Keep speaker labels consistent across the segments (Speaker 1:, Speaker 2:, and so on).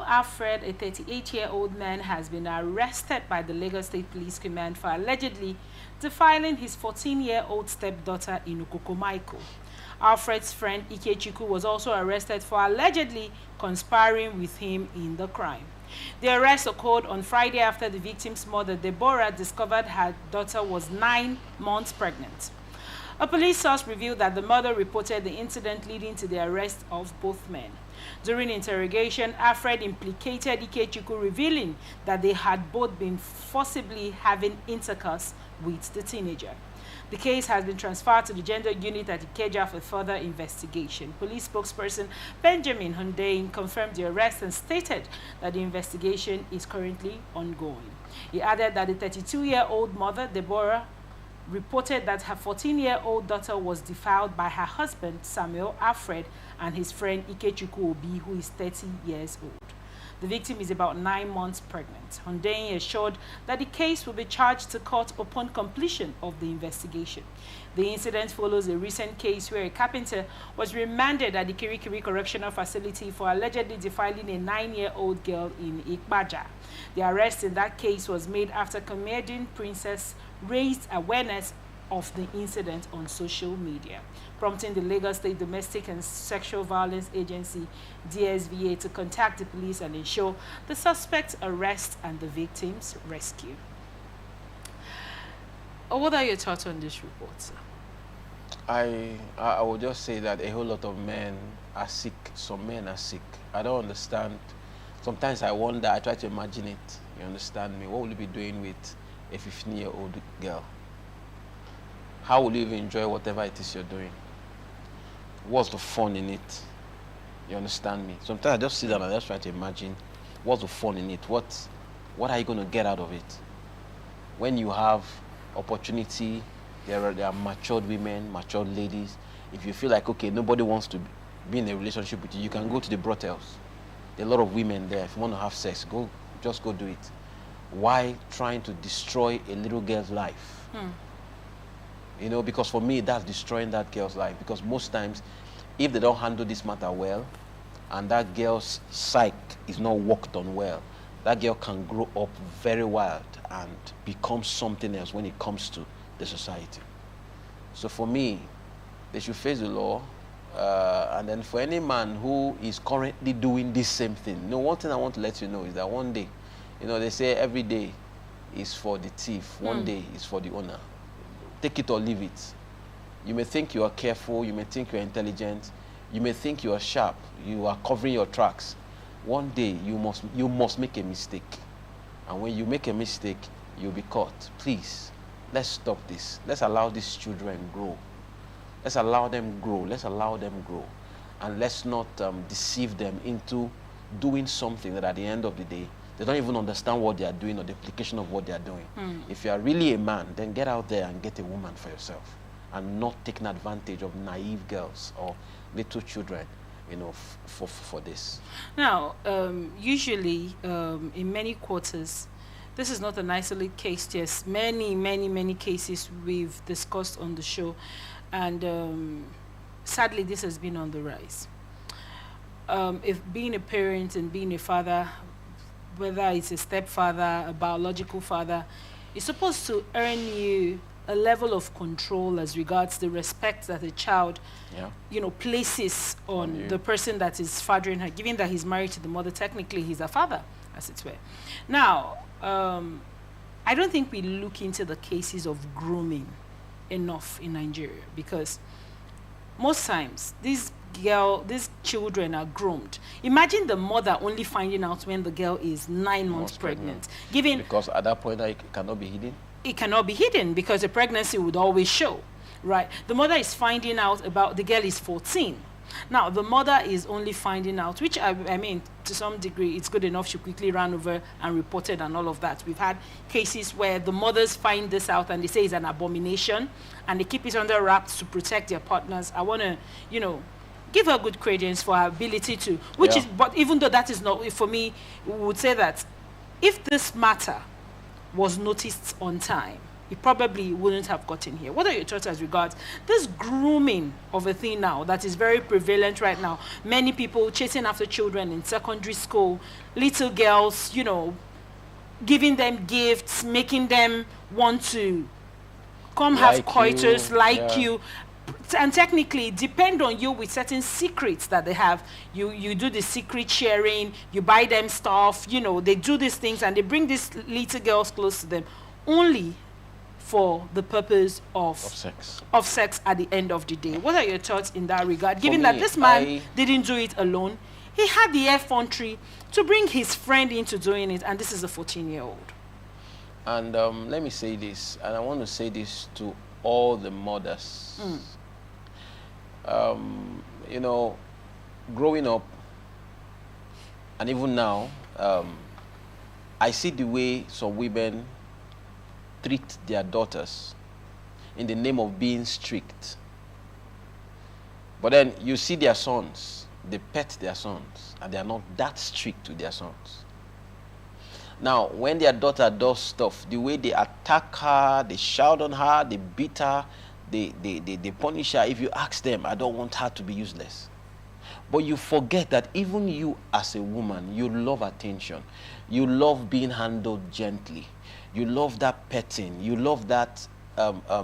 Speaker 1: Alfred, a 38-year-old man, has been arrested by the Lagos State Police Command for allegedly defiling his 14-year-old stepdaughter in Okokomaiko. Alfred's friend Ikechukwu was also arrested for allegedly conspiring with him in the crime. The arrest occurred on Friday after the victim's mother, Deborah, discovered her daughter was 9 months pregnant. A police source revealed that the mother reported the incident, leading to the arrest of both men. During interrogation, Alfred implicated Ikechukwu, revealing that they had both been forcibly having intercourse with the teenager. The case has been transferred to the gender unit at Ikechukwu for further investigation. Police spokesperson Benjamin Hundeyin confirmed the arrest and stated that the investigation is currently ongoing. He added that the 32-year-old mother, Deborah, reported that her 14-year-old daughter was defiled by her husband, Samuel Alfred, and his friend Ikechukwu Obi, who is 30 years old. The victim is about 9 months pregnant. Hundeyin assured that the case will be charged to court upon completion of the investigation. The incident follows a recent case where a carpenter was remanded at the Kirikiri Correctional Facility for allegedly defiling a 9-year-old girl in Ikpaja. The arrest in that case was made after comedian Princess raised awareness of the incident on social media, prompting the Lagos State Domestic and Sexual Violence Agency, DSVA, to contact the police and ensure the suspect's arrest and the victim's rescue. What are your thoughts on this report, sir?
Speaker 2: I would just say that a whole lot of men are sick. Some men are sick. I don't understand. Sometimes I wonder, I try to imagine it. You understand me? What will you be doing with a 15-year-old girl? How will you even enjoy whatever it is you're doing? What's the fun in it? You understand me? Sometimes I just sit down and I just try to imagine what's the fun in it? What are you going to get out of it? When you have opportunity, there are matured women, matured ladies. If you feel like, okay, nobody wants to be in a relationship with you, you can go to the brothels. There are a lot of women there. If you want to have sex, just go do it. Why trying to destroy a little girl's life? You know, because for me, that's destroying that girl's life. Because most times, if they don't handle this matter well, and that girl's psyche is not worked on well, that girl can grow up very wild and become something else when it comes to the society. So for me, they should face the law. And then for any man who is currently doing this same thing, you know, one thing I want to let you know is that one day, you know, they say every day is for the thief, one day is for the owner. Take it or leave it. You may think you are careful, you may think you are intelligent, you may think you are sharp, you are covering your tracks. One day you must make a mistake. And when you make a mistake, you'll be caught. Please, let's stop this. Let's allow these children grow. Let's allow them grow. Let's allow them grow. And let's not deceive them into doing something that at the end of the day, they don't even understand what they are doing or the implication of what they are doing. If you are really a man, then get out there and get a woman for yourself and not taking advantage of naive girls or little children, you know, for this.
Speaker 1: Now, usually in many quarters, this is not an isolated case. Yes, many cases we've discussed on the show. And sadly, this has been on the rise. If being a parent and being a father, whether it's a stepfather, a biological father, is supposed to earn you a level of control as regards the respect that a child, you know, places on the person that is fathering her. Given that he's married to the mother, technically he's a father, as it were. Now, I don't think we look into the cases of grooming enough in Nigeria, because most times these children are groomed. Imagine the mother only finding out when the girl is 9 months pregnant.
Speaker 2: Because at that point, it cannot be hidden?
Speaker 1: It cannot be hidden because the pregnancy would always show, right? The mother is finding out about the girl is 14. Now, the mother is only finding out, which I mean, to some degree, it's good enough she quickly ran over and reported and all of that. We've had cases where the mothers find this out and they say it's an abomination and they keep it under wraps to protect their partners. I want to, you know, give her good credence for her ability to, but even though that is not, for me, we would say that if this matter was noticed on time, he probably wouldn't have gotten here. What are your thoughts as regards this grooming of a thing now that is very prevalent right now? Many people chasing after children in secondary school, little girls, you know, giving them gifts, making them want to come have
Speaker 2: Like
Speaker 1: coitus,
Speaker 2: you,
Speaker 1: like
Speaker 2: yeah.
Speaker 1: you, and technically depend on you with certain secrets that they have. You do the secret sharing, you buy them stuff, you know, they do these things and they bring these little girls close to them only for the purpose
Speaker 2: Of sex.
Speaker 1: of sex at the end of the day. What are your thoughts in that regard?
Speaker 2: For
Speaker 1: Given that
Speaker 2: me,
Speaker 1: this man didn't do it alone, he had the effrontery to bring his friend into doing it, and this is a 14-year-old.
Speaker 2: And let me say this, and I want to say this to all the mothers. You know, growing up, and even now, I see the way some women treat their daughters in the name of being strict. But then you see their sons, they pet their sons, and they are not that strict with their sons. Now, when their daughter does stuff, the way they attack her, they shout on her, they beat her, they punish her. If you ask them, I don't want her to be useless. But you forget that even you as a woman, you love attention. You love being handled gently. You love that petting. You love that,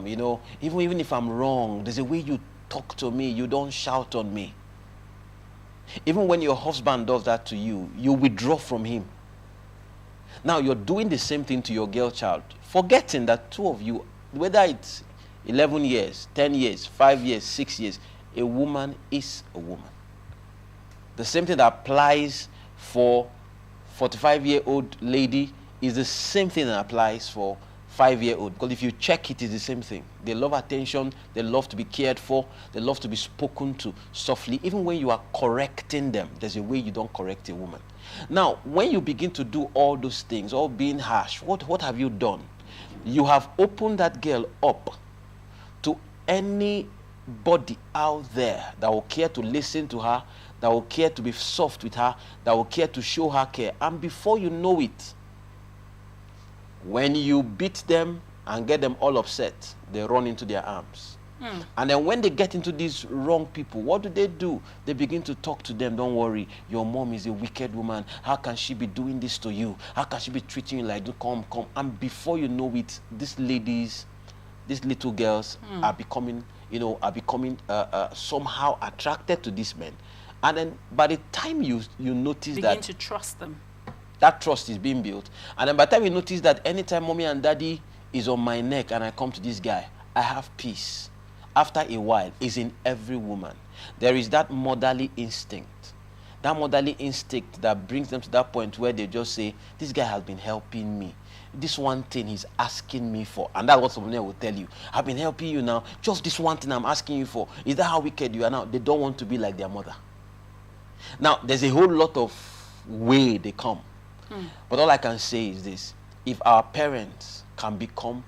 Speaker 2: you know, even if I'm wrong, there's a way you talk to me. You don't shout on me. Even when your husband does that to you, you withdraw from him. Now you're doing the same thing to your girl child, forgetting that two of you, whether it's 11 years, 10 years, 5 years, 6 years, a woman is a woman. The same thing that applies for 45-year-old lady is the same thing that applies for 5-year-old. Because if you check it, it's the same thing. They love attention. They love to be cared for. They love to be spoken to softly. Even when you are correcting them, there's a way you don't correct a woman. Now, when you begin to do all those things, all being harsh, what have you done? You have opened that girl up to anybody out there that will care to listen to her, that will care to be soft with her, that will care to show her care. And before you know it, when you beat them and get them all upset, they run into their arms. And then when they get into these wrong people, what do? They begin to talk to them. Don't worry, your mom is a wicked woman. How can she be doing this to you? How can she be treating you like, come? And before you know it, these ladies, these little girls are becoming, somehow attracted to these men. And then by the time you notice
Speaker 1: Begin to trust them.
Speaker 2: That trust is being built. And then by the time you notice that anytime mommy and daddy is on my neck and I come to this guy, I have peace. After a while, is in every woman. There is that motherly instinct. That motherly instinct that brings them to that point where they just say, this guy has been helping me. This one thing he's asking me for. And that's what someone will tell you. I've been helping you now. Just this one thing I'm asking you for. Is that how wicked you are now? They don't want to be like their mother. Now, there's a whole lot of way they come. But all I can say is this. If our parents can become,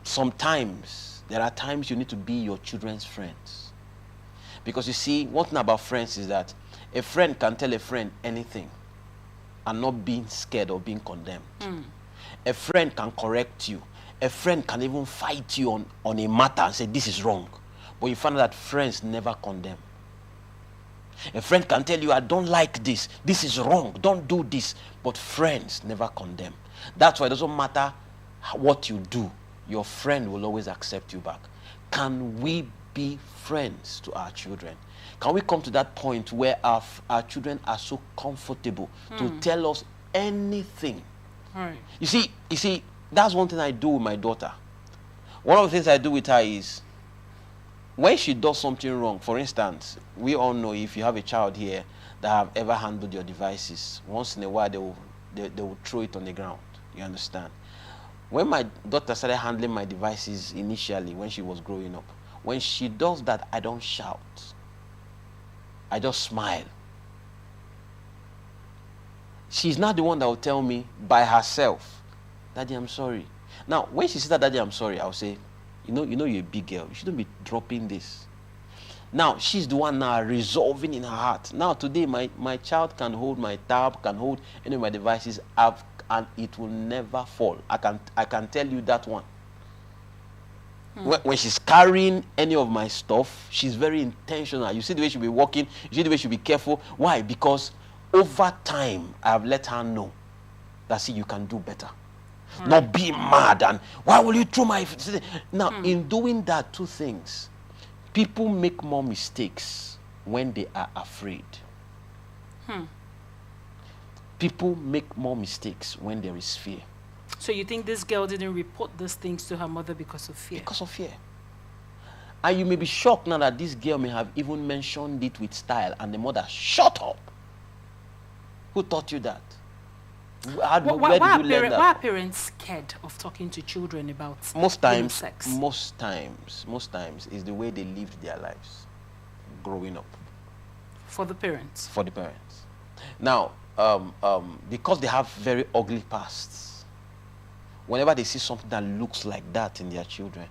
Speaker 2: sometimes, there are times you need to be your children's friends. Because you see, one thing about friends is that a friend can tell a friend anything and not being scared or being condemned. A friend can correct you. A friend can even fight you on a matter and say, this is wrong. But you find out that friends never condemn. A friend can tell you, I don't like this. This is wrong. Don't do this. But friends never condemn. That's why it doesn't matter what you do. Your friend will always accept you back. Can we be friends to our children? Can we come to that point where our children are so comfortable to tell us anything?
Speaker 1: Right.
Speaker 2: You see, that's one thing I do with my daughter. One of the things I do with her is, when she does something wrong, for instance, we all know if you have a child here that have ever handled your devices, once in a while they will throw it on the ground. You understand? When my daughter started handling my devices initially, when she was growing up, when she does that, I don't shout. I just smile. She's not the one that will tell me by herself, Daddy, I'm sorry. Now, when she says that, Daddy, I'm sorry, I'll say, you know you're a big girl. You shouldn't be dropping this. Now, she's the one now resolving in her heart. Now, today, my child can hold my tab, can hold any of my devices. I've and it will never fall. I can tell you that one. When she's carrying any of my stuff, she's very intentional. You see the way she'll be walking, you see the way she'll be careful. Why? Because over time, I've let her know that, see, you can do better. Not be mad and why will you throw my... Now, in doing that, two things. People make more mistakes when they are afraid. People make more mistakes when there is fear.
Speaker 1: So you think this girl didn't report these things to her mother because of fear?
Speaker 2: Because of fear. And you may be shocked now that this girl may have even mentioned it with style, and the mother, shut up. Who taught you that? Where did you learn that?
Speaker 1: Why are parents scared of talking to children about sex?
Speaker 2: Most times is the way they lived their lives growing up.
Speaker 1: For the parents?
Speaker 2: For the parents. Now, because they have very ugly pasts, whenever they see something that looks like that in their children,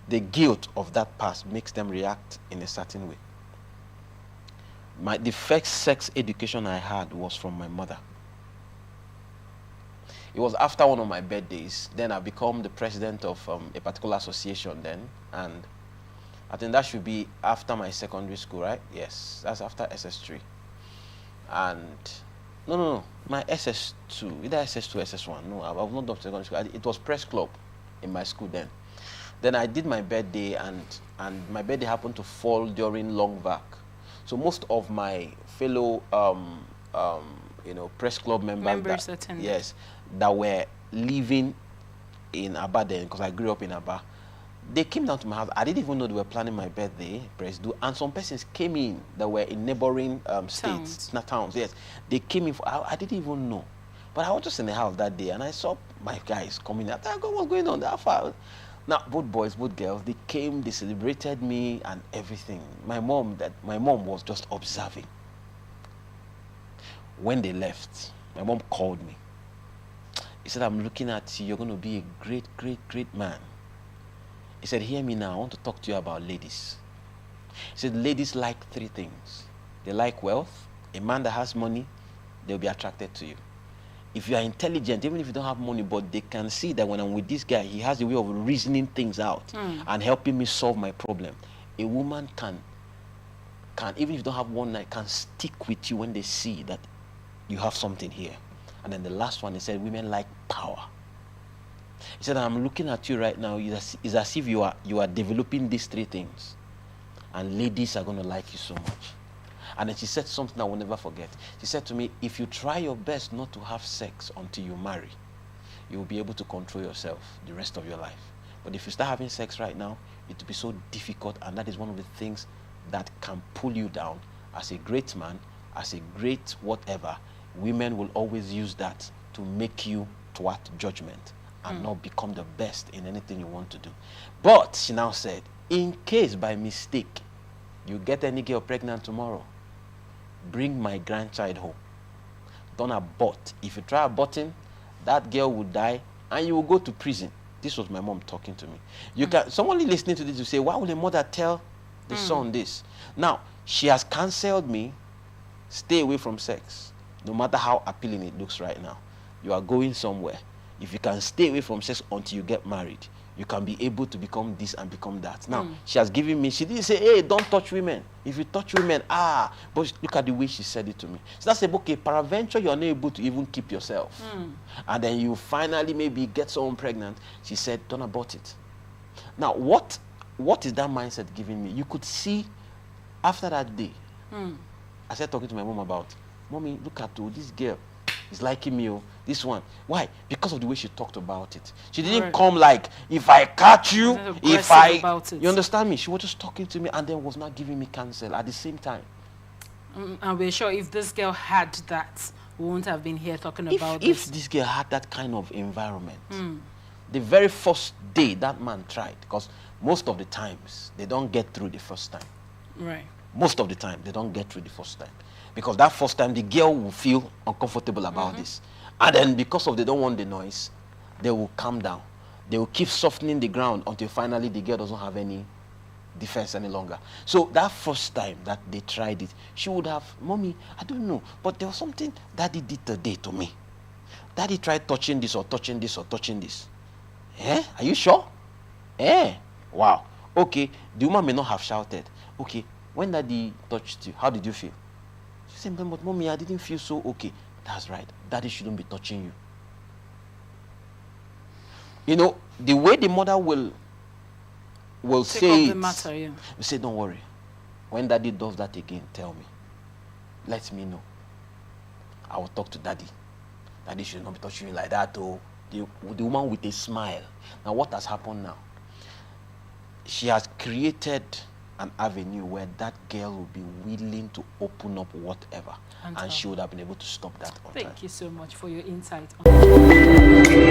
Speaker 2: the guilt of that past makes them react in a certain way. The first sex education I had was from my mother. It was after one of my birthdays. Then I become the president of a particular association then, and I think that should be after my secondary school, right? Yes, that's after SS3. And no, my SS2, either SS2 or SS1. No, I've not done secondary school. It was press club in my school then. Then I did my birthday, and my birthday happened to fall during long vac. So most of my fellow press club members that were living in Aba then, because I grew up in Aba, they came down to my house. I didn't even know they were planning my birthday, and some persons came in that were in neighboring states, not towns. Yes, they came in. I didn't even know, but I was just in the house that day, and I saw my guys coming out. I go, what's going on? That far. Now, both boys, both girls, they came, they celebrated me and everything. My mom was just observing. When they left, my mom called me. He said, I'm looking at you. You're going to be a great, great, great man. He said, hear me now. I want to talk to you about ladies. He said, ladies like three things. They like wealth. A man that has money, they'll be attracted to you. If you are intelligent, even if you don't have money, but they can see that when I'm with this guy, he has a way of reasoning things out and helping me solve my problem. A woman can, even if you don't have one night, can stick with you when they see that you have something here. And then the last one, he said, women like power. He said, I'm looking at you right now. It's as if you are developing these three things. And ladies are going to like you so much. And then she said something I will never forget. She said to me, if you try your best not to have sex until you marry, you will be able to control yourself the rest of your life. But if you start having sex right now, it will be so difficult, and that is one of the things that can pull you down. As a great man, as a great whatever, women will always use that to make you thwart judgment and not become the best in anything you want to do. But she now said, in case by mistake you get any girl pregnant tomorrow, bring my grandchild home. Don't abort. If you try aborting, that girl will die and you will go to prison. This was my mom talking to me. You can, someone listening to this will say, why would a mother tell the son this? Now, she has cancelled me. Stay away from sex. No matter how appealing it looks right now. You are going somewhere. If you can stay away from sex until you get married, you can be able to become this and become that. Now, she has given me, she didn't say, hey, don't touch women. If you touch women, but look at the way she said it to me. So that's a okay, peradventure, you're not able to even keep yourself. And then you finally maybe get someone pregnant. She said, don't abort it. Now, what is that mindset giving me? You could see after that day, I started talking to my mom about, Mommy, look at this girl. Is liking me, this one. Why? Because of the way she talked about it. She didn't come like, if I catch you, if I... You understand me? She was just talking to me and then was not giving me counsel at the same time.
Speaker 1: And we're sure if this girl had that, we wouldn't have been here talking about this.
Speaker 2: If this girl had that kind of environment, the very first day that man tried, because most of the times, they don't get through the first time.
Speaker 1: Right.
Speaker 2: Most of the time, they don't get through the first time. Because that first time, the girl will feel uncomfortable about this. And then because of they don't want the noise, they will calm down. They will keep softening the ground until finally the girl doesn't have any defense any longer. So that first time that they tried it, she would have, Mommy, I don't know, but there was something Daddy did today to me. Daddy tried touching this or touching this or touching this. Eh? Are you sure? Eh? Wow. Okay, the woman may not have shouted. Okay, when Daddy touched you, how did you feel? She said, but mommy, I didn't feel so okay. That's right. Daddy shouldn't be touching you. You know, the way the mother will say
Speaker 1: the matter, yeah.
Speaker 2: You say, don't worry. When Daddy does that again, tell me. Let me know. I will talk to Daddy. Daddy should not be touching you like that. Oh, the woman with a smile. Now, what has happened now? She has created an avenue where that girl will be willing to open up whatever. And she would have been able to stop that on time.
Speaker 1: Thank you so much for your insight on